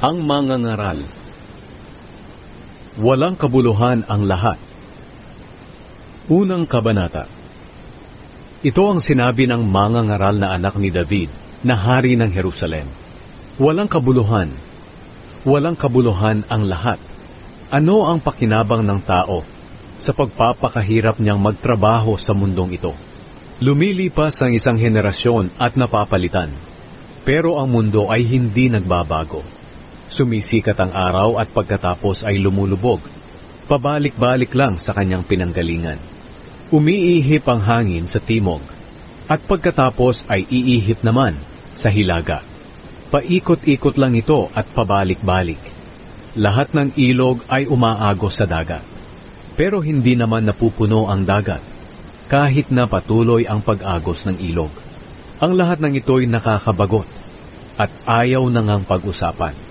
Ang mangangaral. Walang kabuluhan ang lahat. Unang kabanata. Ito ang sinabi ng mangangaral na anak ni David, na hari ng Jerusalem. Walang kabuluhan. Walang kabuluhan ang lahat. Ano ang pakinabang ng tao sa pagpapakahirap niyang magtrabaho sa mundong ito? Lumilipas ang isang henerasyon at napapalitan, pero ang mundo ay hindi nagbabago. Sumisikat ang araw at pagkatapos ay lumulubog. Pabalik-balik lang sa kanyang pinanggalingan. Umiihip ang hangin sa timog, at pagkatapos ay iihip naman sa hilaga. Paikot-ikot lang ito at pabalik-balik. Lahat ng ilog ay umaagos sa dagat. Pero hindi naman napupuno ang dagat, kahit na patuloy ang pag-agos ng ilog. Ang lahat ng ito'y nakakabagot, at ayaw na ngang pag-usapan.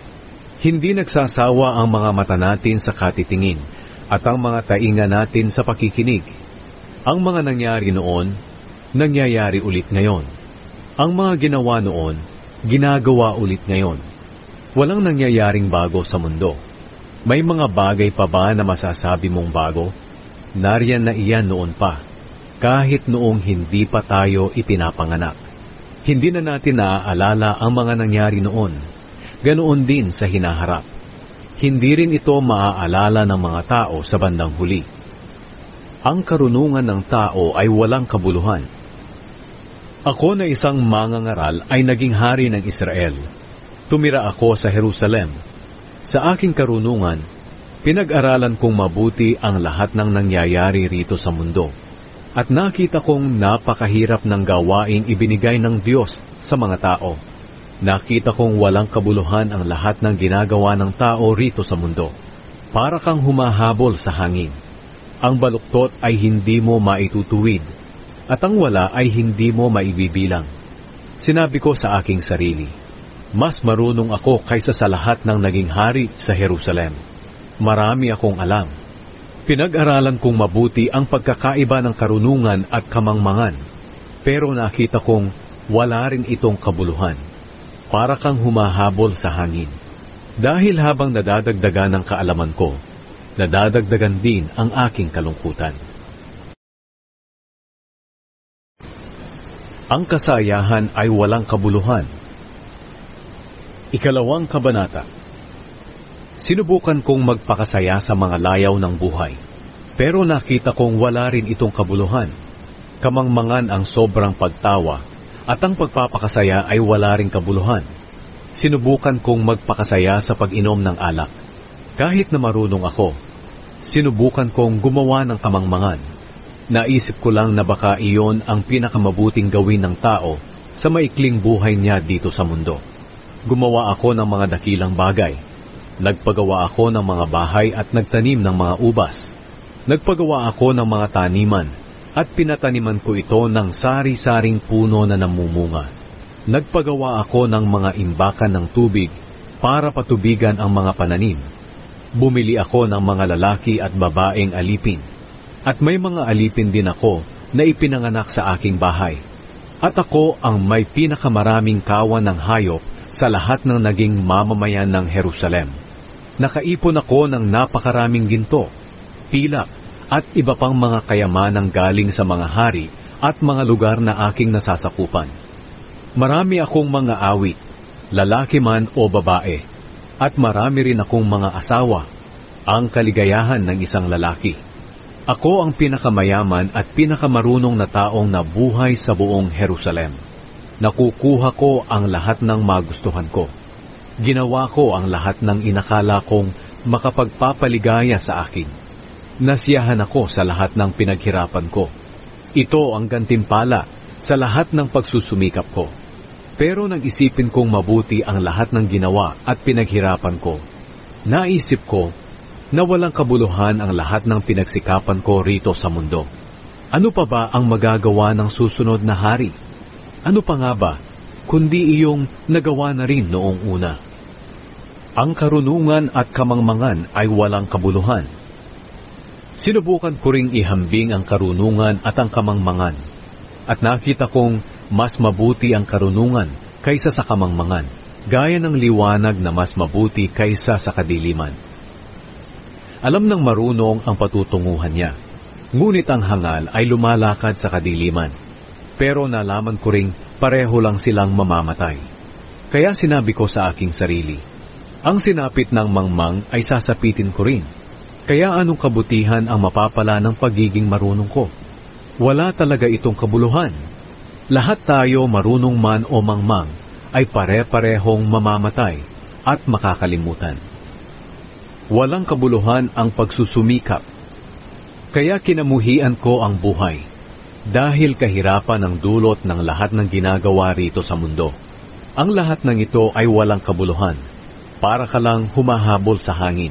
Hindi nagsasawa ang mga mata natin sa katitingin at ang mga tainga natin sa pakikinig. Ang mga nangyari noon, nangyayari ulit ngayon. Ang mga ginawa noon, ginagawa ulit ngayon. Walang nangyayaring bago sa mundo. May mga bagay pa ba na masasabi mong bago? Nariyan na iyan noon pa, kahit noong hindi pa tayo ipinapanganak. Hindi na natin naaalala ang mga nangyari noon. Ganoon din sa hinaharap. Hindi rin ito maaalala ng mga tao sa bandang huli. Ang karunungan ng tao ay walang kabuluhan. Ako na isang mangangaral ay naging hari ng Israel. Tumira ako sa Jerusalem. Sa aking karunungan, pinag-aralan kong mabuti ang lahat ng nangyayari rito sa mundo. At nakita kong napakahirap ng gawaing ibinigay ng Diyos sa mga tao. Nakita kong walang kabuluhan ang lahat ng ginagawa ng tao rito sa mundo. Para kang humahabol sa hangin. Ang baluktot ay hindi mo maitutuwid, at ang wala ay hindi mo maibibilang. Sinabi ko sa aking sarili, mas marunong ako kaysa sa lahat ng naging hari sa Jerusalem. Marami akong alam. Pinag-aralan kong mabuti ang pagkakaiba ng karunungan at kamangmangan, pero nakita kong wala rin itong kabuluhan. Para kang humahabol sa hangin. Dahil habang nadadagdagan ang kaalaman ko, nadadagdagan din ang aking kalungkutan. Ang kasayahan ay walang kabuluhan. Ikalawang kabanata. Sinubukan kong magpakasaya sa mga layaw ng buhay, pero nakita kong wala rin itong kabuluhan. Kamangmangan ang sobrang pagtawa, at ang pagpapakasaya ay wala ring kabuluhan. Sinubukan kong magpakasaya sa pag-inom ng alak. Kahit na marunong ako, sinubukan kong gumawa ng kamangmangan. Naisip ko lang na baka iyon ang pinakamabuting gawin ng tao sa maikling buhay niya dito sa mundo. Gumawa ako ng mga dakilang bagay. Nagpagawa ako ng mga bahay at nagtanim ng mga ubas. Nagpagawa ako ng mga taniman, at pinataniman ko ito ng sari-saring puno na namumunga. Nagpagawa ako ng mga imbakan ng tubig para patubigan ang mga pananim. Bumili ako ng mga lalaki at babaeng alipin. At may mga alipin din ako na ipinanganak sa aking bahay. At ako ang may pinakamaraming kawan ng hayop sa lahat ng naging mamamayan ng Jerusalem. Nakaipon ako ng napakaraming ginto, pilak, at iba pang mga kayamanang galing sa mga hari at mga lugar na aking nasasakupan. Marami akong mga awit, lalaki man o babae, at marami rin akong mga asawa, ang kaligayahan ng isang lalaki. Ako ang pinakamayaman at pinakamarunong na taong nabuhay sa buong Jerusalem. Nakukuha ko ang lahat ng magustuhan ko. Ginawa ko ang lahat ng inakala kong makapagpapaligaya sa akin. Nasiyahan ako sa lahat ng pinaghirapan ko. Ito ang gantimpala sa lahat ng pagsusumikap ko. Pero nang isipin kong mabuti ang lahat ng ginawa at pinaghirapan ko, naisip ko na walang kabuluhan ang lahat ng pinagsikapan ko rito sa mundo. Ano pa ba ang magagawa ng susunod na hari? Ano pa nga ba, kundi iyong nagawa na rin noong una? Ang karunungan at kamangmangan ay walang kabuluhan. Sinubukan ko ring ihambing ang karunungan at ang kamangmangan, at nakita kong mas mabuti ang karunungan kaysa sa kamangmangan, gaya ng liwanag na mas mabuti kaysa sa kadiliman. Alam ng marunong ang patutunguhan niya, ngunit ang hangal ay lumalakad sa kadiliman. Pero nalaman ko ring pareho lang silang mamamatay. Kaya sinabi ko sa aking sarili, ang sinapit ng mangmang ay sasapitin ko rin. Kaya anong kabutihan ang mapapala ng pagiging marunong ko? Wala talaga itong kabuluhan. Lahat tayo, marunong man o mangmang, ay pare-parehong mamamatay at makakalimutan. Walang kabuluhan ang pagsusumikap. Kaya kinamuhian ko ang buhay, dahil kahirapan ang dulot ng lahat ng ginagawa rito sa mundo. Ang lahat ng ito ay walang kabuluhan, para ka lang humahabol sa hangin.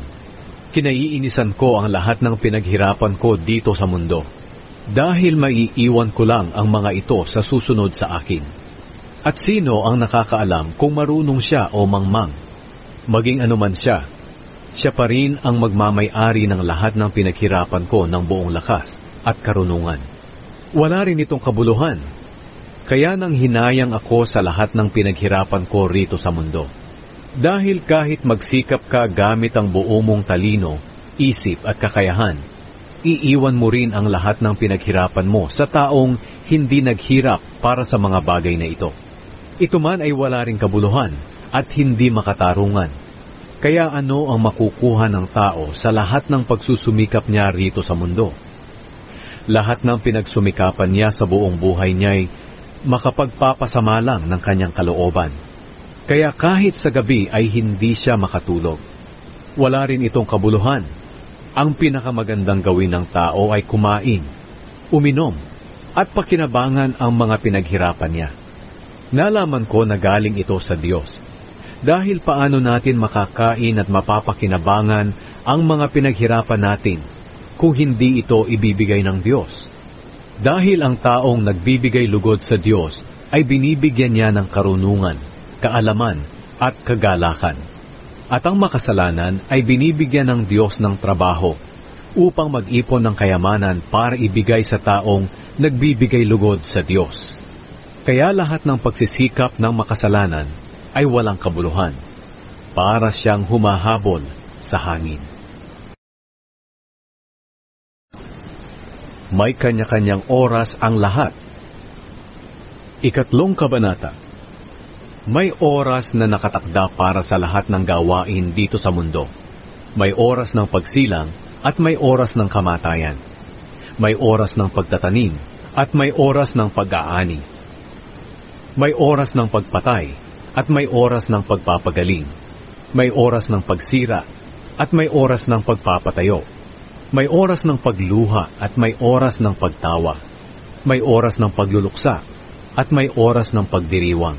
Kinaiinisan ko ang lahat ng pinaghirapan ko dito sa mundo, dahil maiiwan ko lang ang mga ito sa susunod sa akin. At sino ang nakakaalam kung marunong siya o mangmang? Maging anuman siya, siya pa rin ang magmamay-ari ng lahat ng pinaghirapan ko ng buong lakas at karunungan. Wala rin itong kabuluhan, kaya nang hinayang ako sa lahat ng pinaghirapan ko rito sa mundo. Dahil kahit magsikap ka gamit ang buo mong talino, isip at kakayahan, iiwan mo rin ang lahat ng pinaghirapan mo sa taong hindi naghirap para sa mga bagay na ito. Ito man ay wala ring kabuluhan at hindi makatarungan. Kaya ano ang makukuha ng tao sa lahat ng pagsusumikap niya rito sa mundo? Lahat ng pinagsumikapan niya sa buong buhay niya ay makapagpapasama lang ng kanyang kalooban. Kaya kahit sa gabi ay hindi siya makatulog. Wala rin itong kabuluhan. Ang pinakamagandang gawin ng tao ay kumain, uminom, at pakinabangan ang mga pinaghirapan niya. Nalaman ko na galing ito sa Diyos. Dahil paano natin makakain at mapapakinabangan ang mga pinaghirapan natin kung hindi ito ibibigay ng Diyos? Dahil ang taong nagbibigay lugod sa Diyos ay binibigyan niya ng karunungan, kaalaman at kagalakan. At ang makasalanan ay binibigyan ng Diyos ng trabaho upang mag-ipon ng kayamanan para ibigay sa taong nagbibigay lugod sa Diyos. Kaya lahat ng pagsisikap ng makasalanan ay walang kabuluhan, para siyang humahabol sa hangin. May kanya-kanyang oras ang lahat. Ikatlong kabanata. May oras na nakatakda para sa lahat ng gawain dito sa mundo. May oras ng pagsilang at may oras ng kamatayan. May oras ng pagtatanim at may oras ng pag-aani. May oras ng pagpatay at may oras ng pagpapagaling. May oras ng pagsira at may oras ng pagpapatayo. May oras ng pagluha at may oras ng pagtawa. May oras ng pagluluksa at may oras ng pagdiriwang.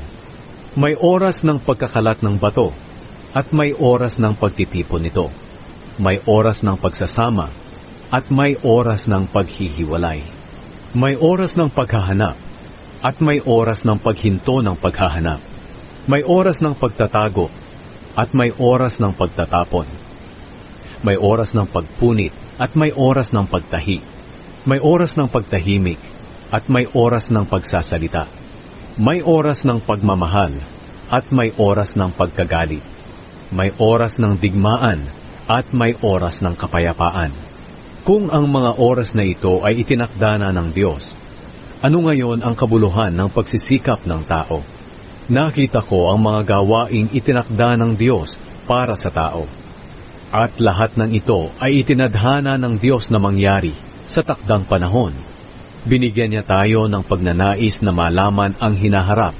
May oras ng pagkakalat ng bato at may oras ng pagtitipon nito. May oras ng pagsasama at may oras ng paghihiwalay. May oras ng paghahanap at may oras ng paghinto ng paghahanap. May oras ng pagtatago at may oras ng pagtatapon. May oras ng pagpunit at may oras ng pagtahi. May oras ng pagtahimik at may oras ng pagsasalita. May oras ng pagmamahal at may oras ng pagkagalit. May oras ng digmaan at may oras ng kapayapaan. Kung ang mga oras na ito ay itinakda na ng Diyos, ano ngayon ang kabuluhan ng pagsisikap ng tao? Nakita ko ang mga gawaing itinakda ng Diyos para sa tao. At lahat ng ito ay itinadhana ng Diyos na mangyari sa takdang panahon. Binigyan niya tayo ng pagnanais na malaman ang hinaharap,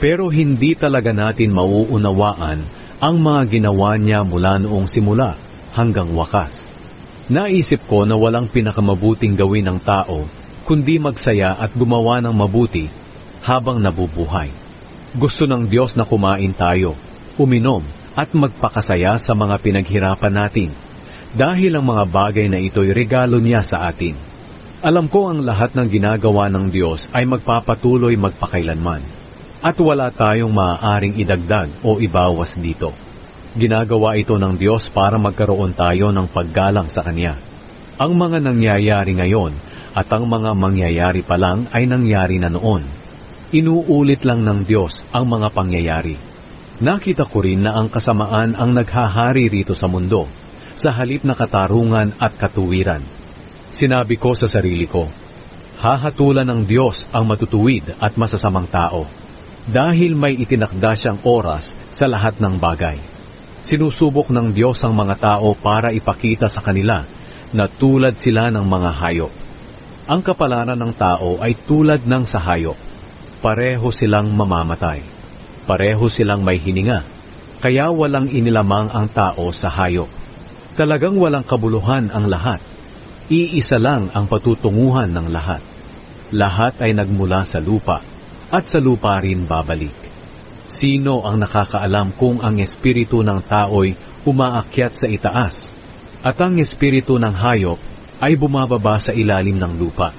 pero hindi talaga natin mauunawaan ang mga ginawa niya mula noong simula hanggang wakas. Naisip ko na walang pinakamabuting gawin ng tao kundi magsaya at gumawa ng mabuti habang nabubuhay. Gusto ng Diyos na kumain tayo, uminom at magpakasaya sa mga pinaghirapan natin, dahil ang mga bagay na ito'y regalo niya sa atin. Alam ko ang lahat ng ginagawa ng Diyos ay magpapatuloy magpakailanman, at wala tayong maaaring idagdag o ibawas dito. Ginagawa ito ng Diyos para magkaroon tayo ng paggalang sa Kanya. Ang mga nangyayari ngayon at ang mga mangyayari pa lang ay nangyari na noon. Inuulit lang ng Diyos ang mga pangyayari. Nakita ko rin na ang kasamaan ang naghahari rito sa mundo, sa halip na katarungan at katuwiran. Sinabi ko sa sarili ko, hahatulan ng Diyos ang matutuwid at masasamang tao, dahil may itinakda siyang oras sa lahat ng bagay. Sinusubok ng Diyos ang mga tao para ipakita sa kanila na tulad sila ng mga hayop. Ang kapalaran ng tao ay tulad ng sa hayop. Pareho silang mamamatay. Pareho silang may hininga. Kaya walang inilamang ang tao sa hayop. Talagang walang kabuluhan ang lahat. Iisa lang ang patutunguhan ng lahat. Lahat ay nagmula sa lupa, at sa lupa rin babalik. Sino ang nakakaalam kung ang espiritu ng tao'y umaakyat sa itaas, at ang espiritu ng hayop ay bumababa sa ilalim ng lupa?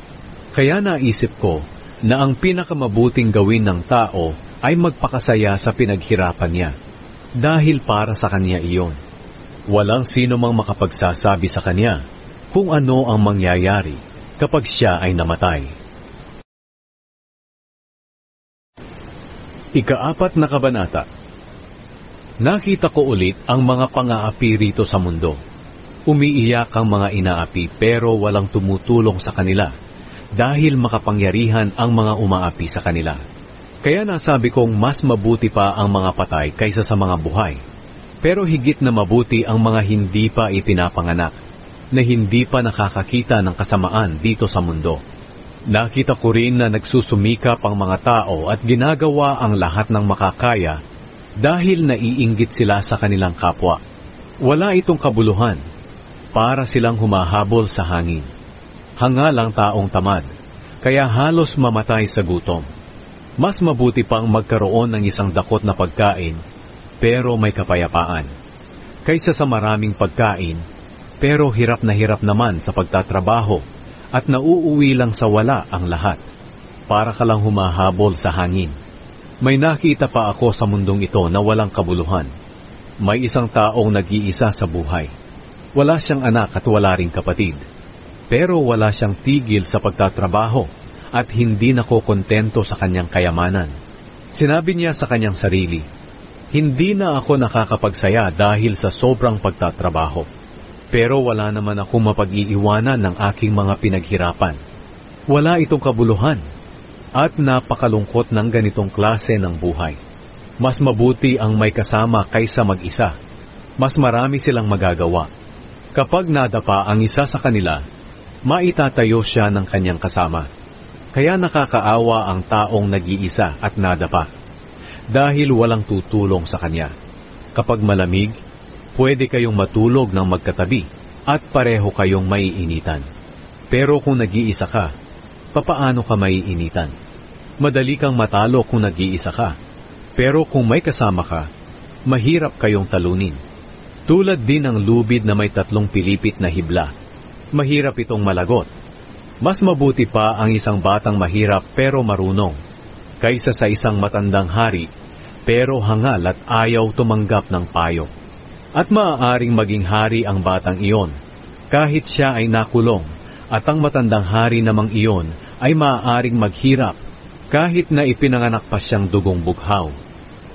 Kaya naisip ko na ang pinakamabuting gawin ng tao ay magpakasaya sa pinaghirapan niya, dahil para sa kanya iyon. Walang sino mang makapagsasabi sa kanya kung ano ang mangyayari kapag siya ay namatay. Ika-4 na kabanata. Nakita ko ulit ang mga pang-aapi rito sa mundo. Umiiyak ang mga inaapi pero walang tumutulong sa kanila dahil makapangyarihan ang mga umaapi sa kanila. Kaya nasabi kong mas mabuti pa ang mga patay kaysa sa mga buhay. Pero higit na mabuti ang mga hindi pa ipinapanganak, na hindi pa nakakakita ng kasamaan dito sa mundo. Nakita ko rin na nagsusumikap ang mga tao at ginagawa ang lahat ng makakaya dahil naiinggit sila sa kanilang kapwa. Wala itong kabuluhan, para silang humahabol sa hangin. Hangalang taong tamad, kaya halos mamatay sa gutom. Mas mabuti pang magkaroon ng isang dakot na pagkain, pero may kapayapaan, kaysa sa maraming pagkain, pero hirap na hirap naman sa pagtatrabaho, at nauuwi lang sa wala ang lahat, para ka lang humahabol sa hangin. May nakita pa ako sa mundong ito na walang kabuluhan. May isang taong nag-iisa sa buhay. Wala siyang anak at wala ring kapatid. Pero wala siyang tigil sa pagtatrabaho at hindi nakokontento sa kanyang kayamanan. Sinabi niya sa kanyang sarili, hindi na ako nakakapagsaya dahil sa sobrang pagtatrabaho. Pero wala naman akong mapag-iiwanan ng aking mga pinaghirapan. Wala itong kabuluhan at napakalungkot ng ganitong klase ng buhay. Mas mabuti ang may kasama kaysa mag-isa. Mas marami silang magagawa. Kapag nadapa ang isa sa kanila, maitatayo siya ng kanyang kasama. Kaya nakakaawa ang taong nag-iisa at nadapa, dahil walang tutulong sa kanya. Kapag malamig, pwede kayong matulog ng magkatabi at pareho kayong maiinitan. Pero kung nag-iisa ka, papaano ka maiinitan? Madali kang matalo kung nag-iisa ka. Pero kung may kasama ka, mahirap kayong talunin. Tulad din ng lubid na may 3 pilipit na hibla. Mahirap itong malagot. Mas mabuti pa ang isang batang mahirap pero marunong, kaysa sa isang matandang hari pero hangal at ayaw tumanggap ng payo. At maaaring maging hari ang batang iyon, kahit siya ay nakulong, at ang matandang hari namang iyon ay maaaring maghirap, kahit na ipinanganak pa siyang dugong bughaw.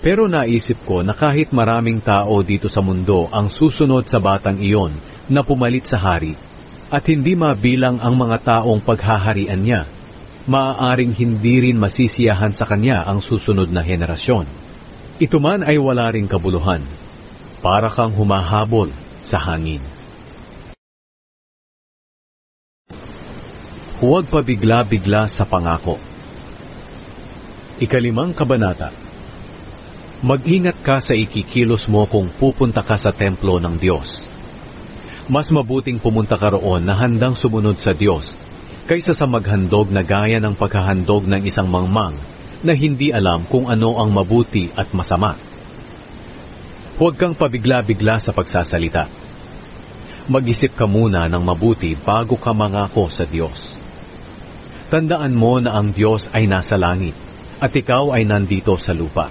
Pero naisip ko na kahit maraming tao dito sa mundo ang susunod sa batang iyon na pumalit sa hari, at hindi mabilang ang mga taong paghaharian niya, maaaring hindi rin masisiyahan sa kanya ang susunod na henerasyon. Ito man ay wala ring kabuluhan, para kang humahabol sa hangin. Huwag pabigla-bigla sa pangako. 5 kabanata. Mag-ingat ka sa ikikilos mo kung pupunta ka sa templo ng Diyos. Mas mabuting pumunta ka roon na handang sumunod sa Diyos, kaysa sa maghandog na gaya ng paghahandog ng isang mangmang na hindi alam kung ano ang mabuti at masama. Huwag kang pabigla-bigla sa pagsasalita. Mag-isip ka muna ng mabuti bago ka mangako sa Diyos. Tandaan mo na ang Diyos ay nasa langit at ikaw ay nandito sa lupa.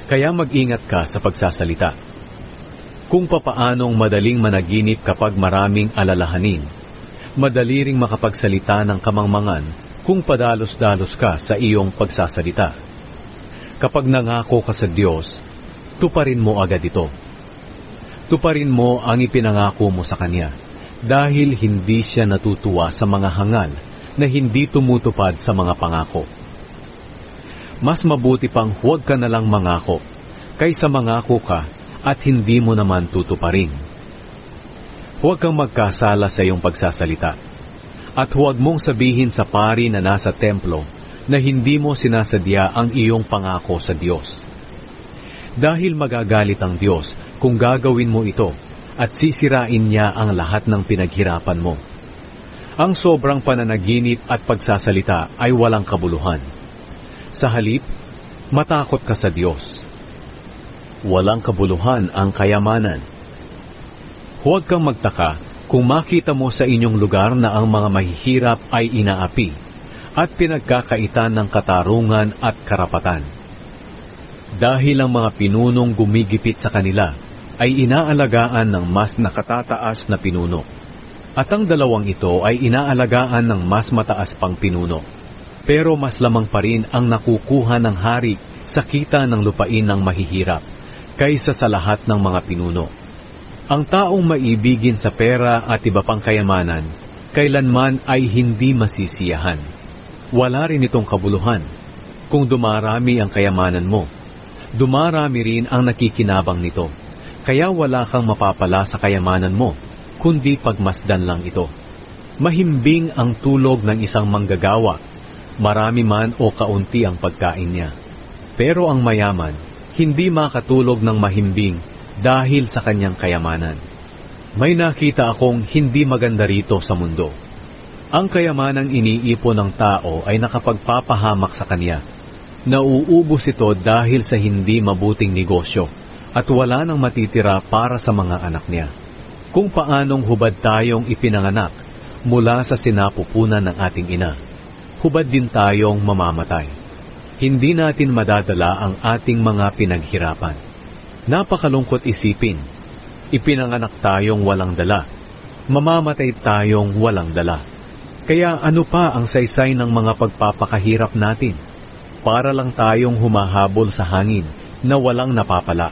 Kaya mag-ingat ka sa pagsasalita. Kung papaanong madaling managinip kapag maraming alalahanin, madali ring makapagsalita ng kamangmangan kung padalos-dalos ka sa iyong pagsasalita. Kapag nangako ka sa Diyos, tuparin mo agad ito. Tuparin mo ang ipinangako mo sa Kanya, dahil hindi siya natutuwa sa mga hangal na hindi tumutupad sa mga pangako. Mas mabuti pang huwag ka nalang mangako, kaysa mangako ka at hindi mo naman tutuparin. Huwag kang magkasala sa iyong pagsasalita, at huwag mong sabihin sa pari na nasa templo na hindi mo sinasadya ang iyong pangako sa Diyos. Dahil magagalit ang Diyos kung gagawin mo ito at sisirain niya ang lahat ng pinaghirapan mo. Ang sobrang pananaginip at pagsasalita ay walang kabuluhan. Sa halip, matakot ka sa Diyos. Walang kabuluhan ang kayamanan. Huwag kang magtaka kung makita mo sa inyong lugar na ang mga mahihirap ay inaapi at pinagkakaitan ng katarungan at karapatan. Dahil ang mga pinunong gumigipit sa kanila ay inaalagaan ng mas nakatataas na pinuno, at ang dalawang ito ay inaalagaan ng mas mataas pang pinuno. Pero mas lamang pa rin ang nakukuha ng hari sa kita ng lupain ng mahihirap kaysa sa lahat ng mga pinuno. Ang taong maibigin sa pera at iba pang kayamanan, kailanman ay hindi masisiyahan. Wala rin itong kabuluhan. Kung dumarami ang kayamanan mo, dumarami rin ang nakikinabang nito. Kaya wala kang mapapala sa kayamanan mo, kundi pagmasdan lang ito. Mahimbing ang tulog ng isang manggagawa, marami man o kaunti ang pagkain niya. Pero ang mayaman, hindi makatulog ng mahimbing dahil sa kanyang kayamanan. May nakita akong hindi maganda rito sa mundo. Ang kayamanang iniipon ng tao ay nakapagpapahamak sa kanya. Nauubos ito dahil sa hindi mabuting negosyo at wala nang matitira para sa mga anak niya. Kung paanong hubad tayong ipinanganak mula sa sinapupunan ng ating ina, hubad din tayong mamamatay. Hindi natin madadala ang ating mga pinaghirapan. Napakalungkot isipin, ipinanganak tayong walang dala, mamamatay tayong walang dala. Kaya ano pa ang saysay ng mga pagpapakahirap natin? Para lang tayong humahabol sa hangin na walang napapala.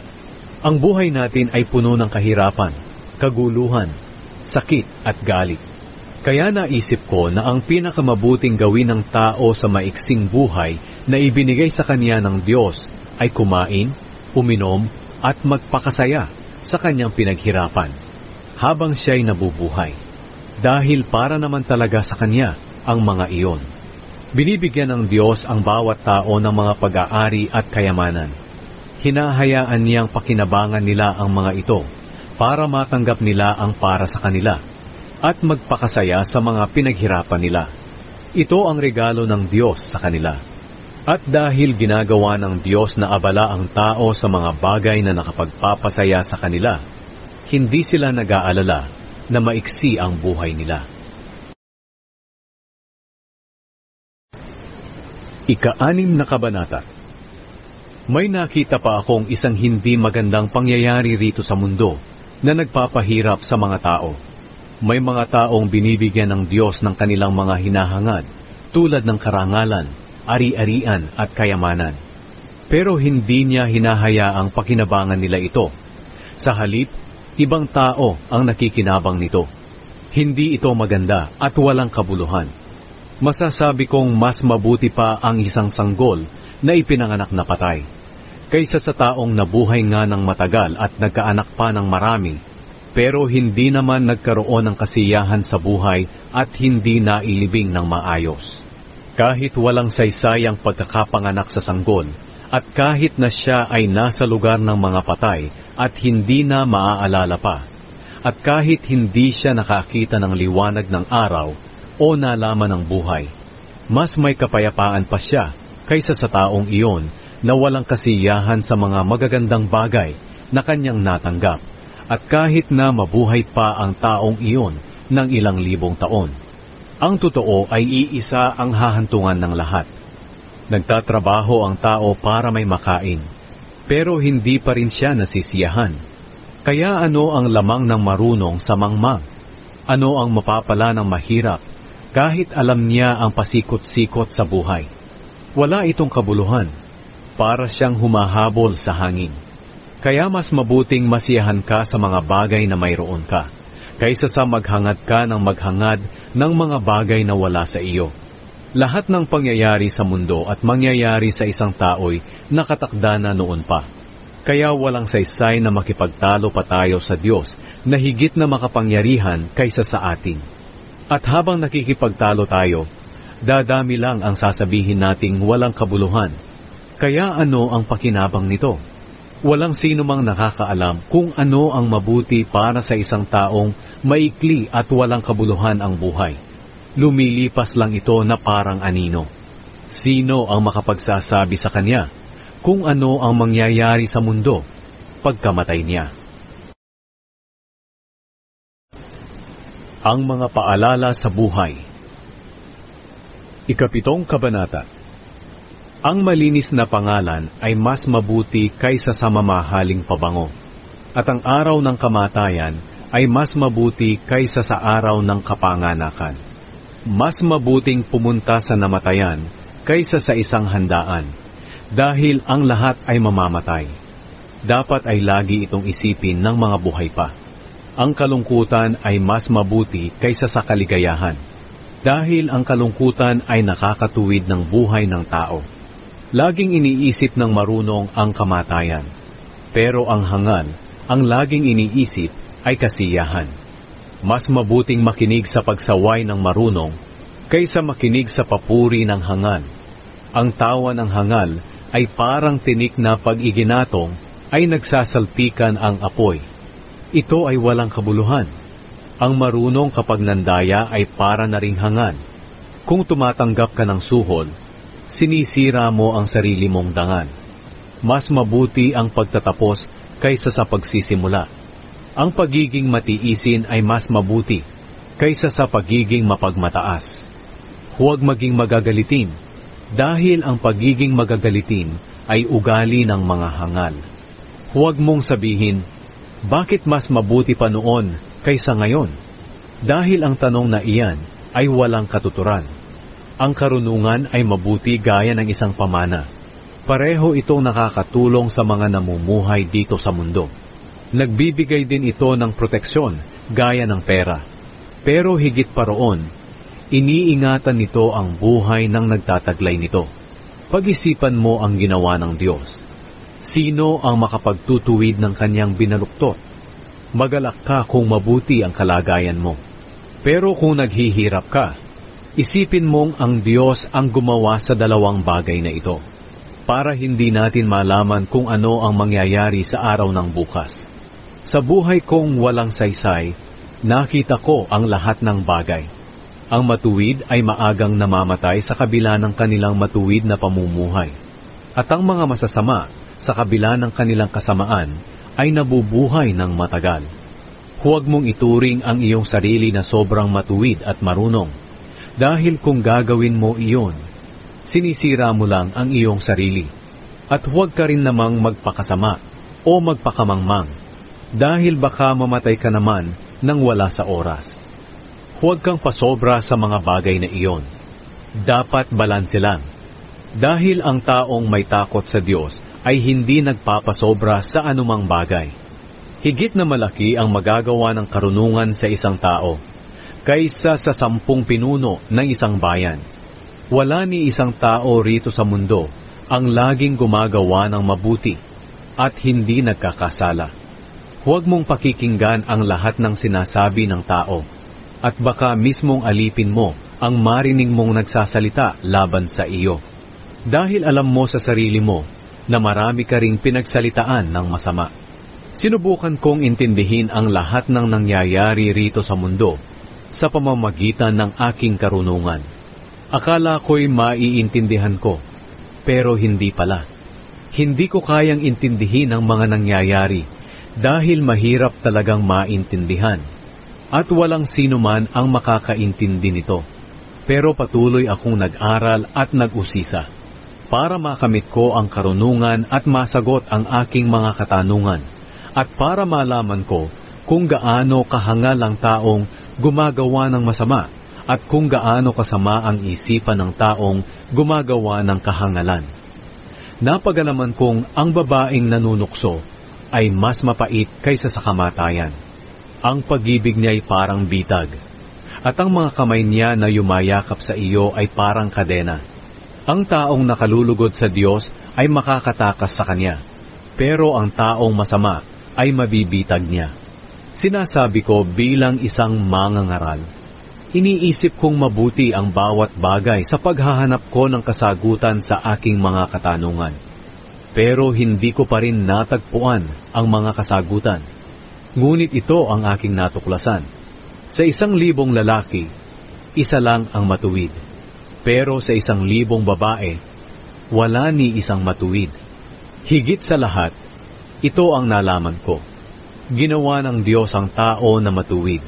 Ang buhay natin ay puno ng kahirapan, kaguluhan, sakit at galit. Kaya naisip ko na ang pinakamabuting gawin ng tao sa maiksing buhay na ibinigay sa kanya ng Diyos ay kumain, uminom, at magpakasaya sa kanyang pinaghirapan habang siya'y nabubuhay. Dahil para naman talaga sa kanya ang mga iyon. Binibigyan ng Diyos ang bawat tao ng mga pag-aari at kayamanan. Hinahayaan niyang pakinabangan nila ang mga ito para matanggap nila ang para sa kanila at magpakasaya sa mga pinaghirapan nila. Ito ang regalo ng Diyos sa kanila. At dahil ginagawa ng Diyos na abala ang tao sa mga bagay na nakapagpapasaya sa kanila, hindi sila nag-aalala na maiksi ang buhay nila. Ika-6 na kabanata. May nakita pa akong isang hindi magandang pangyayari rito sa mundo na nagpapahirap sa mga tao. May mga taong binibigyan ng Diyos ng kanilang mga hinahangad tulad ng karangalan, ari-arian at kayamanan. Pero hindi niya hinahayaang pakinabangan nila ito. Sa halip, ibang tao ang nakikinabang nito. Hindi ito maganda at walang kabuluhan. Masasabi kong mas mabuti pa ang isang sanggol na ipinanganak na patay, kaysa sa taong nabuhay nga ng matagal at nagkaanak pa ng marami, pero hindi naman nagkaroon ng kasiyahan sa buhay at hindi nailibing ng maayos. Kahit walang saysay ang pagkakapanganak sa sanggol, at kahit na siya ay nasa lugar ng mga patay at hindi na maaalala pa, at kahit hindi siya nakakita ng liwanag ng araw o nalaman ng buhay, mas may kapayapaan pa siya kaysa sa taong iyon na walang kasiyahan sa mga magagandang bagay na kanyang natanggap, at kahit na mabuhay pa ang taong iyon ng ilang libong taon. Ang totoo ay iisa ang hahantungan ng lahat. Nagtatrabaho ang tao para may makain, pero hindi pa rin siya nasisiyahan. Kaya ano ang lamang ng marunong sa mangmang? Ano ang mapapala ng mahirap kahit alam niya ang pasikot-sikot sa buhay? Wala itong kabuluhan, para siyang humahabol sa hangin. Kaya mas mabuting masiyahan ka sa mga bagay na mayroon ka, kaysa sa maghangad ka ng maghangad ng mga bagay na wala sa iyo. Lahat ng pangyayari sa mundo at mangyayari sa isang tao'y nakatakda na noon pa. Kaya walang saysay na makipagtalo pa tayo sa Diyos na higit na makapangyarihan kaysa sa atin. At habang nakikipagtalo tayo, dadami lang ang sasabihin nating walang kabuluhan. Kaya ano ang pakinabang nito? Walang sino mang nakakaalam kung ano ang mabuti para sa isang taong maikli at walang kabuluhan ang buhay. Lumilipas lang ito na parang anino. Sino ang makapagsasabi sa kanya kung ano ang mangyayari sa mundo pagkamatay niya? Ang mga paalala sa buhay. 7 Kabanata. Ang malinis na pangalan ay mas mabuti kaysa sa mamahaling pabango, at ang araw ng kamatayan ay mas mabuti kaysa sa araw ng kapanganakan. Mas mabuting pumunta sa namatayan kaysa sa isang handaan, dahil ang lahat ay mamamatay. Dapat ay lagi itong isipin ng mga buhay pa. Ang kalungkutan ay mas mabuti kaysa sa kaligayahan, dahil ang kalungkutan ay nakakatuwid ng buhay ng tao. Laging iniisip ng marunong ang kamatayan, pero ang hangal, ang laging iniisip ay kasiyahan. Mas mabuting makinig sa pagsaway ng marunong kaysa makinig sa papuri ng hangal. Ang tawa ng hangal ay parang tinik na pag iginatong ay nagsasalpikan ang apoy. Ito ay walang kabuluhan. Ang marunong kapag nandaya ay para na ring hangal. Kung tumatanggap ka ng suhol, sinisira mo ang sarili mong dangal. Mas mabuti ang pagtatapos kaysa sa pagsisimula. Ang pagiging matiisin ay mas mabuti kaysa sa pagiging mapagmataas. Huwag maging magagalitin, dahil ang pagiging magagalitin ay ugali ng mga hangal. Huwag mong sabihin, bakit mas mabuti pa noon kaysa ngayon? Dahil ang tanong na iyan ay walang katuturan. Ang karunungan ay mabuti gaya ng isang pamana. Pareho itong nakakatulong sa mga namumuhay dito sa mundo. Nagbibigay din ito ng proteksyon gaya ng pera. Pero higit pa roon, iniingatan nito ang buhay ng nagtataglay nito. Pag-isipan mo ang ginawa ng Diyos. Sino ang makapagtutuwid ng kanyang binaluktot? Magalak ka kung mabuti ang kalagayan mo. Pero kung naghihirap ka, isipin mong ang Diyos ang gumawa sa dalawang bagay na ito, para hindi natin malaman kung ano ang mangyayari sa araw ng bukas. Sa buhay kong walang saysay, nakita ko ang lahat ng bagay. Ang matuwid ay maagang namamatay sa kabila ng kanilang matuwid na pamumuhay. At ang mga masasama, sa kabila ng kanilang kasamaan, ay nabubuhay ng matagal. Huwag mong ituring ang iyong sarili na sobrang matuwid at marunong, dahil kung gagawin mo iyon, sinisira mo lang ang iyong sarili. At huwag ka rin namang magpakasama o magpakamangmang, dahil baka mamatay ka naman nang wala sa oras. Huwag kang pasobra sa mga bagay na iyon. Dapat balanse lang, dahil ang taong may takot sa Diyos ay hindi nagpapasobra sa anumang bagay. Higit na malaki ang magagawa ng karunungan sa isang tao kaysa sa 10 pinuno ng isang bayan. Wala ni isang tao rito sa mundo ang laging gumagawa ng mabuti at hindi nagkakasala. Huwag mong pakikinggan ang lahat ng sinasabi ng tao, at baka mismong alipin mo ang marinig mong nagsasalita laban sa iyo. Dahil alam mo sa sarili mo na marami ka ring pinagsalitaan ng masama. Sinubukan kong intindihin ang lahat ng nangyayari rito sa mundo sa pamamagitan ng aking karunungan. Akala ko'y maiintindihan ko, pero hindi pala. Hindi ko kayang intindihin ang mga nangyayari dahil mahirap talagang maintindihan. At walang sino man ang makakaintindi nito. Pero patuloy akong nag-aral at nag-usisa para makamit ko ang karunungan at masagot ang aking mga katanungan, at para malaman ko kung gaano kahangal ang taong gumagawa ng masama at kung gaano kasama ang isipan ng taong gumagawa ng kahangalan. Napagalaman kong ang babaeng nanunukso ay mas mapait kaysa sa kamatayan. Ang pag-ibig niya ay parang bitag, at ang mga kamay niya na yumayakap sa iyo ay parang kadena. Ang taong nakalulugod sa Diyos ay makakatakas sa Kanya, pero ang taong masama ay mabibitag niya. Sinasabi ko bilang isang mangangaral, iniisip kong mabuti ang bawat bagay sa paghahanap ko ng kasagutan sa aking mga katanungan. Pero hindi ko pa rin natagpuan ang mga kasagutan. Ngunit ito ang aking natuklasan. Sa 1,000 lalaki, isa lang ang matuwid. Pero sa 1,000 babae, wala ni isang matuwid. Higit sa lahat, ito ang nalaman ko. Ginawa ng Diyos ang tao na matuwid,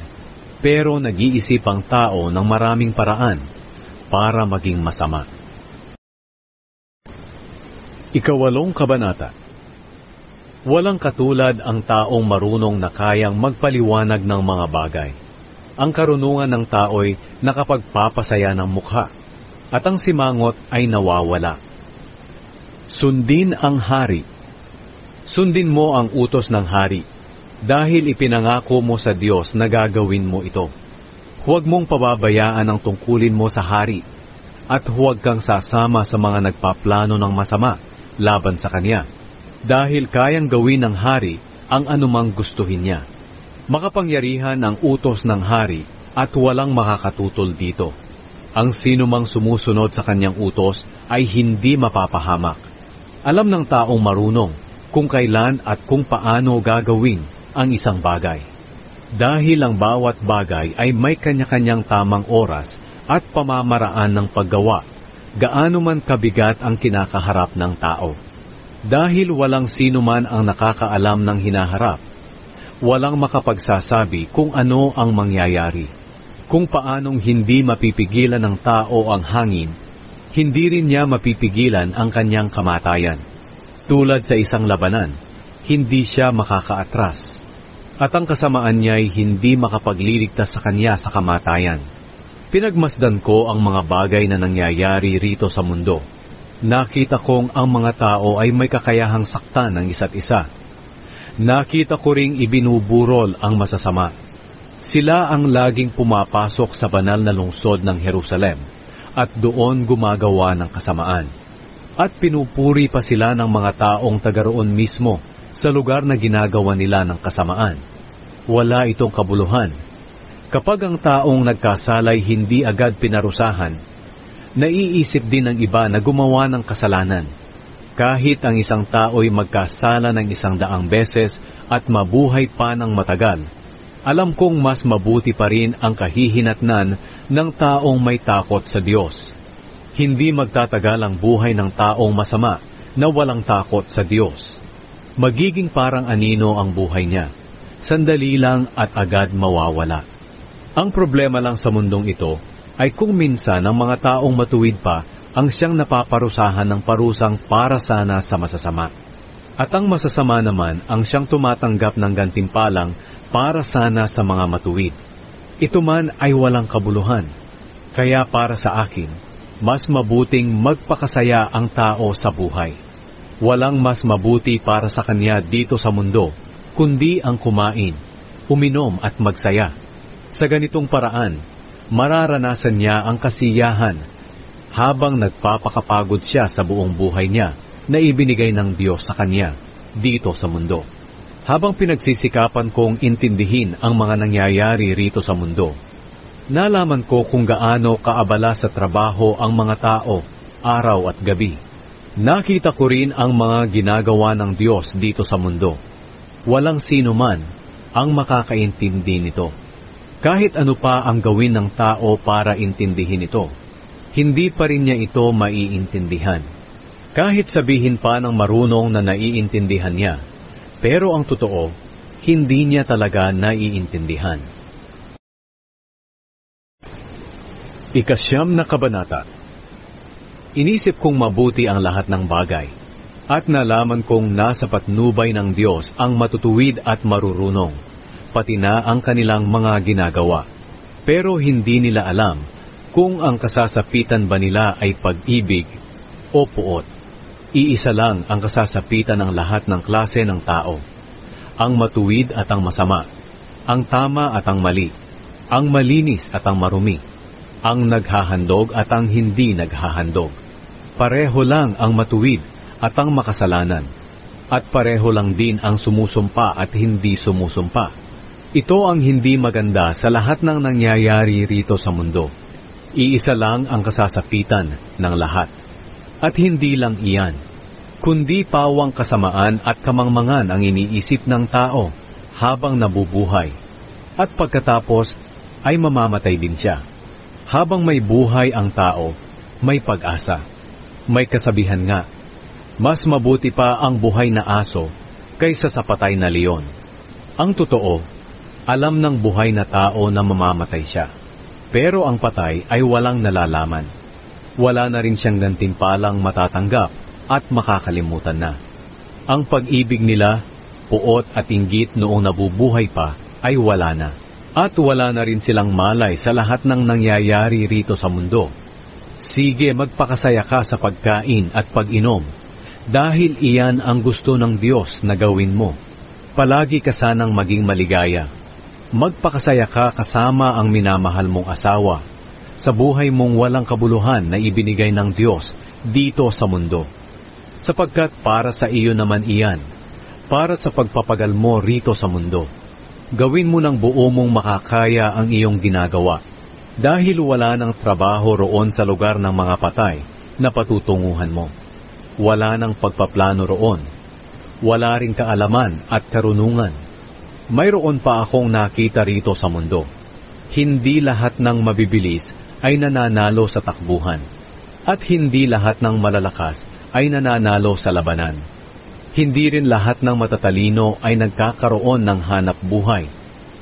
pero nag-iisip ang tao ng maraming paraan para maging masama. 8 Kabanata. Walang katulad ang taong marunong na kayang magpaliwanag ng mga bagay. Ang karunungan ng tao'y nakapagpapasaya ng mukha, at ang simangot ay nawawala. Sundin ang hari. Sundin mo ang utos ng hari, dahil ipinangako mo sa Diyos na gagawin mo ito. Huwag mong pababayaan ang tungkulin mo sa hari, at huwag kang sasama sa mga nagpaplano ng masama laban sa kanya, dahil kayang gawin ng hari ang anumang gustuhin niya. Makapangyarihan ang utos ng hari at walang makakatutol dito. Ang sinumang sumusunod sa kanyang utos ay hindi mapapahamak. Alam ng taong marunong kung kailan at kung paano gagawin ang isang bagay. Dahil ang bawat bagay ay may kanya-kanyang tamang oras at pamamaraan ng paggawa, gaano man kabigat ang kinakaharap ng tao. Dahil walang sino man ang nakakaalam ng hinaharap, walang makapagsasabi kung ano ang mangyayari. Kung paanong hindi mapipigilan ng tao ang hangin, hindi rin niya mapipigilan ang kanyang kamatayan. Tulad sa isang labanan, hindi siya makakaatras, at ang kasamaan niya ay hindi makapagliligtas sa kanya sa kamatayan. Pinagmasdan ko ang mga bagay na nangyayari rito sa mundo. Nakita kong ang mga tao ay may kakayahang saktan ng isa't isa. Nakita ko ring ibinuburol ang masasama. Sila ang laging pumapasok sa banal na lungsod ng Jerusalem at doon gumagawa ng kasamaan. At pinupuri pa sila ng mga taong taga-roon mismo sa lugar na ginagawa nila ng kasamaan. Wala itong kabuluhan. Kapag ang taong nagkasalay hindi agad pinarusahan, naiisip din ng iba na gumawa ng kasalanan. Kahit ang isang tao'y magkasala ng 100 beses at mabuhay pa ng matagal, alam kong mas mabuti pa rin ang kahihinatnan ng taong may takot sa Diyos. Hindi magtatagal ang buhay ng taong masama na walang takot sa Diyos. Magiging parang anino ang buhay niya. Sandali lang at agad mawawala. Ang problema lang sa mundong ito ay kung minsan ang mga taong matuwid pa ang siyang napaparusahan ng parusang para sana sa masasama. At ang masasama naman ang siyang tumatanggap ng gantimpalang para sana sa mga matuwid. Ito man ay walang kabuluhan. Kaya para sa akin, mas mabuting magpakasaya ang tao sa buhay. Walang mas mabuti para sa kanya dito sa mundo, kundi ang kumain, uminom at magsaya. Sa ganitong paraan, mararanasan niya ang kasiyahan habang nagpapakapagod siya sa buong buhay niya na ibinigay ng Diyos sa kanya dito sa mundo. Habang pinagsisikapan kong intindihin ang mga nangyayari rito sa mundo, nalaman ko kung gaano kaabala sa trabaho ang mga tao araw at gabi. Nakita ko rin ang mga ginagawa ng Diyos dito sa mundo. Walang sino man ang makakaintindi nito. Kahit ano pa ang gawin ng tao para intindihin ito, hindi pa rin niya ito maiintindihan. Kahit sabihin pa ng marunong na naiintindihan niya, pero ang totoo, hindi niya talaga naiintindihan. 9 na Kabanata. Inisip kong mabuti ang lahat ng bagay, at nalaman kong nasa patnubay ng Diyos ang matutuwid at marurunong, pati na ang kanilang mga ginagawa. Pero hindi nila alam kung ang kasasapitan ba nila ay pag-ibig o puot. Iisa lang ang kasasapitan ng lahat ng klase ng tao. ang matuwid at ang masama, ang tama at ang mali, ang malinis at ang marumi, ang naghahandog at ang hindi naghahandog. Pareho lang ang matuwid at ang makasalanan, at pareho lang din ang sumusumpa at hindi sumusumpa. Ito ang hindi maganda sa lahat ng nangyayari rito sa mundo. Iisa lang ang kasasapitan ng lahat. At hindi lang iyan, kundi pawang kasamaan at kamangmangan ang iniisip ng tao habang nabubuhay. At pagkatapos ay mamamatay din siya. Habang may buhay ang tao, may pag-asa. May kasabihan nga, mas mabuti pa ang buhay na aso kaysa sa patay na leon. Ang totoo, alam ng buhay na tao na mamamatay siya. Pero ang patay ay walang nalalaman. Wala na rin siyang gantimpalang matatanggap at makakalimutan na. Ang pag-ibig nila, puot at inggit noong nabubuhay pa, ay wala na. At wala na rin silang malay sa lahat ng nangyayari rito sa mundo. Sige, magpakasaya ka sa pagkain at pag-inom, dahil iyan ang gusto ng Diyos na gawin mo. Palagi ka sanang maging maligaya. Magpakasaya ka kasama ang minamahal mong asawa sa buhay mong walang kabuluhan na ibinigay ng Diyos dito sa mundo. Sapagkat para sa iyo naman iyan, para sa pagpapagal mo rito sa mundo. Gawin mo ng buo mong makakaya ang iyong ginagawa, dahil wala ng trabaho roon sa lugar ng mga patay na patutunguhan mo. Wala ng pagpaplano roon. Wala ring kaalaman at karunungan. Mayroon pa akong nakita rito sa mundo. Hindi lahat ng mabibilis ay nananalo sa takbuhan, at hindi lahat ng malalakas ay nananalo sa labanan. Hindi rin lahat ng matatalino ay nagkakaroon ng hanap buhay.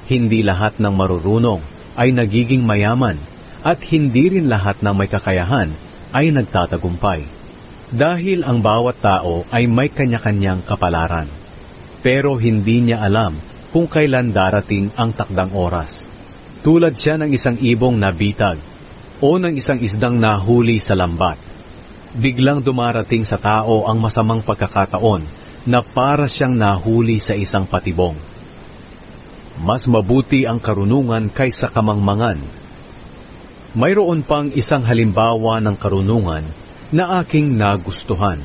Hindi lahat ng marurunong ay nagiging mayaman, at hindi rin lahat ng may kakayahan ay nagtatagumpay. Dahil ang bawat tao ay may kanya-kanyang kapalaran. Pero hindi niya alam kung kailan darating ang takdang oras. Tulad siya ng isang ibong nabitag o ng isang isdang nahuli sa lambat. Biglang dumarating sa tao ang masamang pagkakataon na para siyang nahuli sa isang patibong. Mas mabuti ang karunungan kaysa kamangmangan. Mayroon pang isang halimbawa ng karunungan na aking nagustuhan.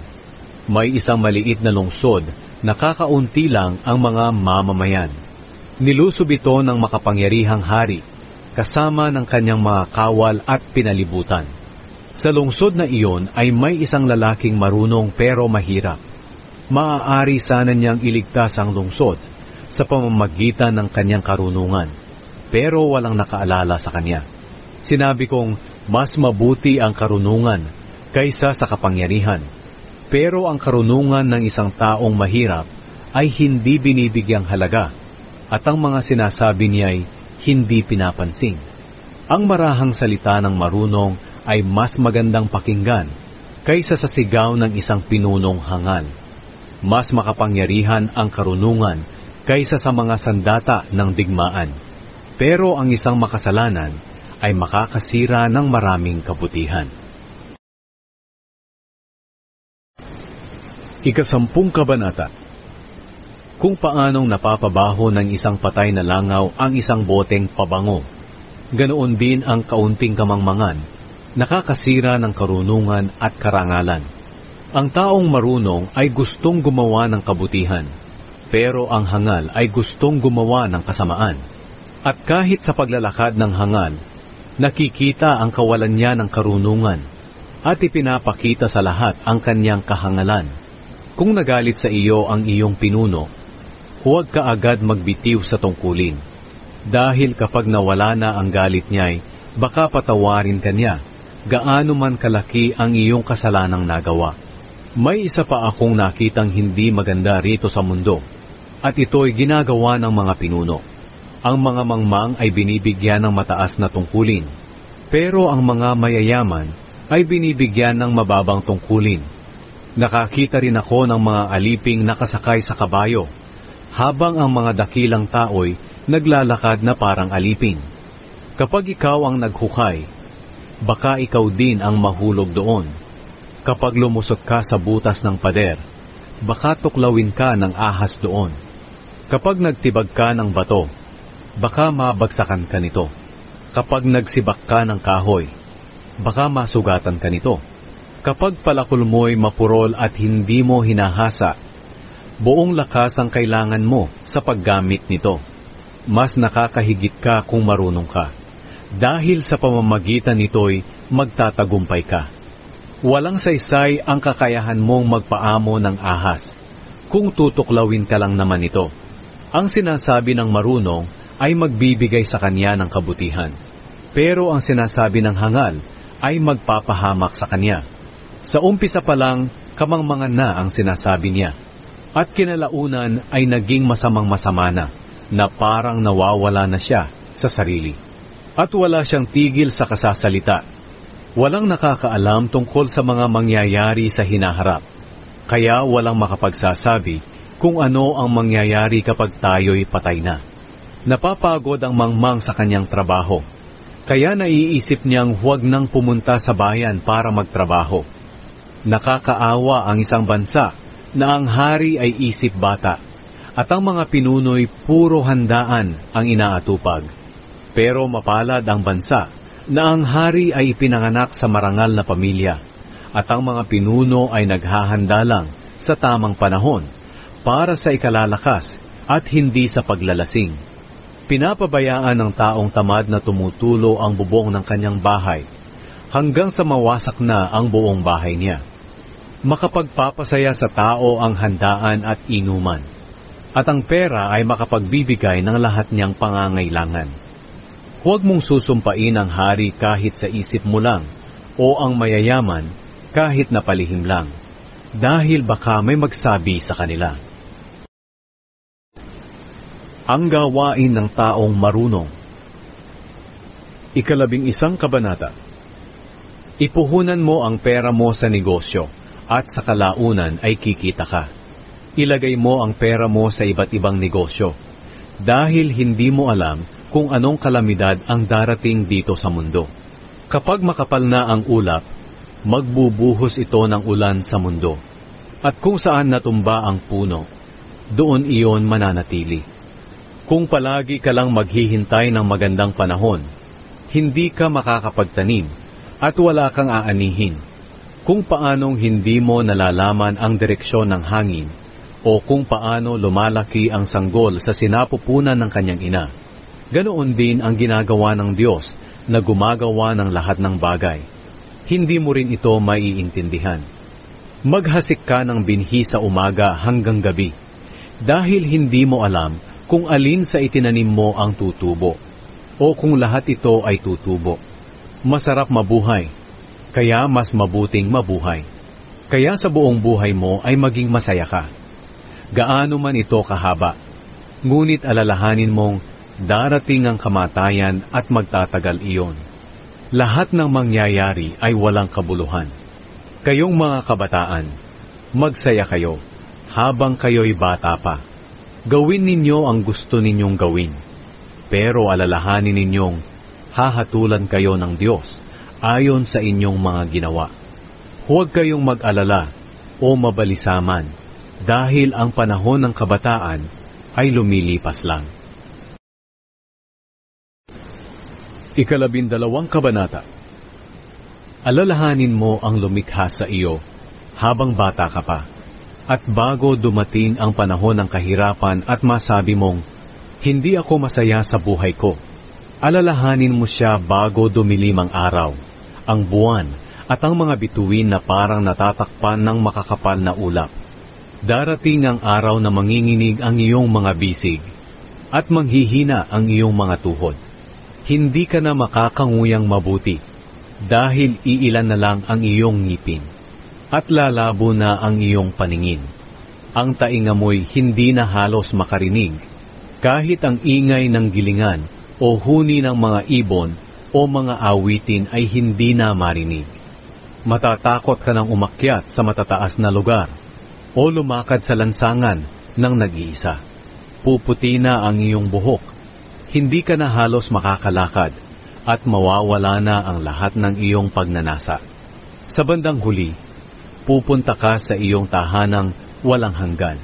May isang maliit na lungsod, nakakaunti lang ang mga mamamayan. Nilusob ito ng makapangyarihang hari, kasama ng kanyang mga kawal at pinalibutan. Sa lungsod na iyon ay may isang lalaking marunong pero mahirap. Maaari sana niyang iligtas ang lungsod sa pamamagitan ng kanyang karunungan, pero walang nakaalala sa kanya. Sinabi kong mas mabuti ang karunungan kaysa sa kapangyarihan. Pero ang karunungan ng isang taong mahirap ay hindi binibigyang halaga, at ang mga sinasabi niya ay hindi pinapansin. Ang marahang salita ng marunong ay mas magandang pakinggan kaysa sa sigaw ng isang pinunong hangal. Mas makapangyarihan ang karunungan kaysa sa mga sandata ng digmaan. Pero ang isang makasalanan ay makakasira ng maraming kabutihan. Ika-10 kabanata. Kung paanong napapabaho ng isang patay na langaw ang isang boteng pabango, ganoon din ang kaunting kamangmangan, nakakasira ng karunungan at karangalan. Ang taong marunong ay gustong gumawa ng kabutihan, pero ang hangal ay gustong gumawa ng kasamaan. At kahit sa paglalakad ng hangal, nakikita ang kawalan niya ng karunungan, at ipinapakita sa lahat ang kanyang kahangalan. Kung nagalit sa iyo ang iyong pinuno, huwag ka agad magbitiw sa tungkulin. Dahil kapag nawala na ang galit niya'y, baka patawarin ka niya, gaano man kalaki ang iyong kasalanang nagawa. May isa pa akong nakitang hindi maganda rito sa mundo, at ito'y ginagawa ng mga pinuno. Ang mga mangmang ay binibigyan ng mataas na tungkulin, pero ang mga mayayaman ay binibigyan ng mababang tungkulin. Nakakita rin ako ng mga aliping nakasakay sa kabayo, habang ang mga dakilang tao'y naglalakad na parang alipin. Kapag ikaw ang naghukay, baka ikaw din ang mahulog doon. Kapag lumusot ka sa butas ng pader, baka tuklawin ka ng ahas doon. Kapag nagtibag ka ng bato, baka mabagsakan ka nito. Kapag nagsibak ka ng kahoy, baka masugatan ka nito. Kapag palakol mo'y mapurol at hindi mo hinahasa, buong lakas ang kailangan mo sa paggamit nito. Mas nakakahigit ka kung marunong ka. Dahil sa pamamagitan nito'y magtatagumpay ka. Walang saysay ang kakayahan mong magpaamo ng ahas, kung tutuklawin ka lang naman ito. Ang sinasabi ng marunong ay magbibigay sa kanya ng kabutihan, pero ang sinasabi ng hangal ay magpapahamak sa kanya. Sa umpisa pa lang, kamangmangan na ang sinasabi niya, at kinalaunan ay naging masamang-masama na parang nawawala na siya sa sarili. At wala siyang tigil sa kasasalita. Walang nakakaalam tungkol sa mga mangyayari sa hinaharap, kaya walang makapagsasabi kung ano ang mangyayari kapag tayo'y patay na. Napapagod ang mangmang sa kanyang trabaho, kaya naiisip niyang huwag nang pumunta sa bayan para magtrabaho. Nakakaawa ang isang bansa na ang hari ay isip bata, at ang mga pinuno'y puro handaan ang inaatupag. Pero mapalad ang bansa na ang hari ay ipinanganak sa marangal na pamilya, at ang mga pinuno ay naghahanda lang sa tamang panahon para sa ikalalakas at hindi sa paglalasing. Pinapabayaan ng taong tamad na tumutulo ang bubong ng kanyang bahay hanggang sa mawasak na ang buong bahay niya. Makapagpapasaya sa tao ang handaan at inuman, at ang pera ay makapagbibigay ng lahat niyang pangangailangan. Huwag mong susumpain ang hari kahit sa isip mo lang, o ang mayayaman kahit na palihim lang, dahil baka may magsabi sa kanila. Ang gawain ng taong marunong. 11 kabanata. Ipuhunan mo ang pera mo sa negosyo, at sa kalaunan ay kikita ka. Ilagay mo ang pera mo sa iba't ibang negosyo, dahil hindi mo alam kung anong kalamidad ang darating dito sa mundo. Kapag makapal na ang ulap, magbubuhos ito ng ulan sa mundo. At kung saan natumba ang puno, doon iyon mananatili. Kung palagi ka lang maghihintay ng magandang panahon, hindi ka makakapagtanim at wala kang aanihin. Kung paanong hindi mo nalalaman ang direksyon ng hangin, o kung paano lumalaki ang sanggol sa sinapupunan ng kanyang ina, ganoon din ang ginagawa ng Diyos na gumagawa ng lahat ng bagay. Hindi mo rin ito maiintindihan. Maghasik ka ng binhi sa umaga hanggang gabi, dahil hindi mo alam kung alin sa itinanim mo ang tutubo, o kung lahat ito ay tutubo. Masarap mabuhay, kaya mas mabuting mabuhay. Kaya sa buong buhay mo ay maging masaya ka. Gaano man ito kahaba, ngunit alalahanin mong darating ang kamatayan at magtatagal iyon. Lahat ng mangyayari ay walang kabuluhan. Kayong mga kabataan, magsaya kayo habang kayo'y bata pa. Gawin ninyo ang gusto ninyong gawin, pero alalahanin ninyong hahatulan kayo ng Diyos ayon sa inyong mga ginawa. Huwag kayong mag-alala o mabalisaman, dahil ang panahon ng kabataan ay lumilipas lang. 12 kabanata. Alalahanin mo ang lumikha sa iyo habang bata ka pa, at bago dumating ang panahon ng kahirapan at masabi mong, hindi ako masaya sa buhay ko. Alalahanin mo siya bago dumilim ang araw, ang buwan, at ang mga bituin na parang natatakpan ng makakapal na ulap. Darating ang araw na manginginig ang iyong mga bisig, at manghihina ang iyong mga tuhod. Hindi ka na makakanguyang mabuti, dahil iilan na lang ang iyong ngipin, at lalabo na ang iyong paningin. Ang tainga mo'y hindi na halos makarinig, kahit ang ingay ng gilingan o huni ng mga ibon o mga awitin ay hindi na marinig. Matatakot ka ng umakyat sa matataas na lugar o lumakad sa lansangan ng nag-iisa. Puputi na ang iyong buhok, hindi ka na halos makakalakad, at mawawala na ang lahat ng iyong pagnanasa. Sa bandang huli, pupunta ka sa iyong tahanang walang hanggan,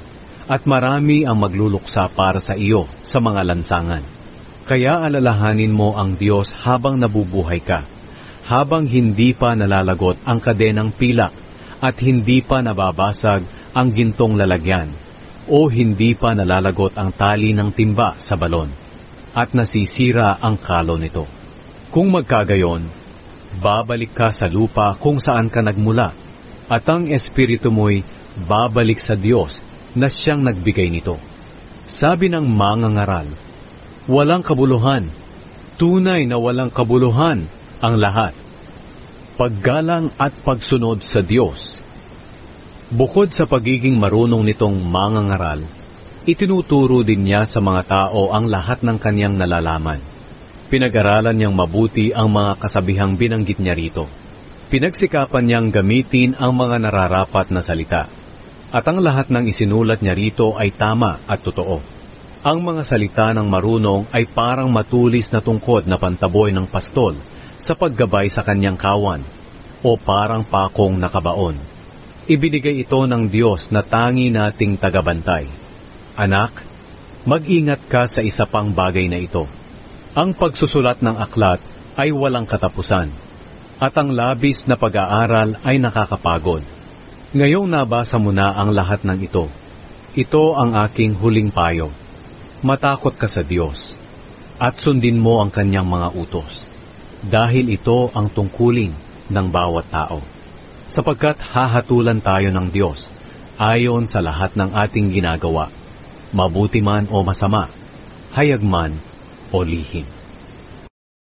at marami ang magluluksa para sa iyo sa mga lansangan. Kaya alalahanin mo ang Diyos habang nabubuhay ka, habang hindi pa nalalagot ang kadenang pilak at hindi pa nababasag ang gintong lalagyan o hindi pa nalalagot ang tali ng timba sa balon at nasisira ang kalo nito. Kung magkagayon, babalik ka sa lupa kung saan ka nagmula at ang espiritu mo'y babalik sa Diyos na siyang nagbigay nito. Sabi ng mangangaral, walang kabuluhan, tunay na walang kabuluhan ang lahat. Paggalang at pagsunod sa Diyos. Bukod sa pagiging marunong nitong mangangaral, itinuturo din niya sa mga tao ang lahat ng kanyang nalalaman. Pinag-aralan niyang mabuti ang mga kasabihang binanggit niya rito. Pinagsikapan niyang gamitin ang mga nararapat na salita. At ang lahat ng isinulat niya rito ay tama at totoo. Ang mga salita ng marunong ay parang matulis na tungkod na pantaboy ng pastol sa paggabay sa kanyang kawan, o parang pakong nakabaon. Ibinigay ito ng Diyos na tangi nating tagabantay. Anak, mag-ingat ka sa isa pang bagay na ito. Ang pagsusulat ng aklat ay walang katapusan, at ang labis na pag-aaral ay nakakapagod. Ngayong nabasa mo na ang lahat ng ito, ito ang aking huling payo. Matakot ka sa Diyos, at sundin mo ang kanyang mga utos, dahil ito ang tungkulin ng bawat tao. Sapagkat hahatulan tayo ng Diyos, ayon sa lahat ng ating ginagawa, mabuti man o masama, hayag man o lihim.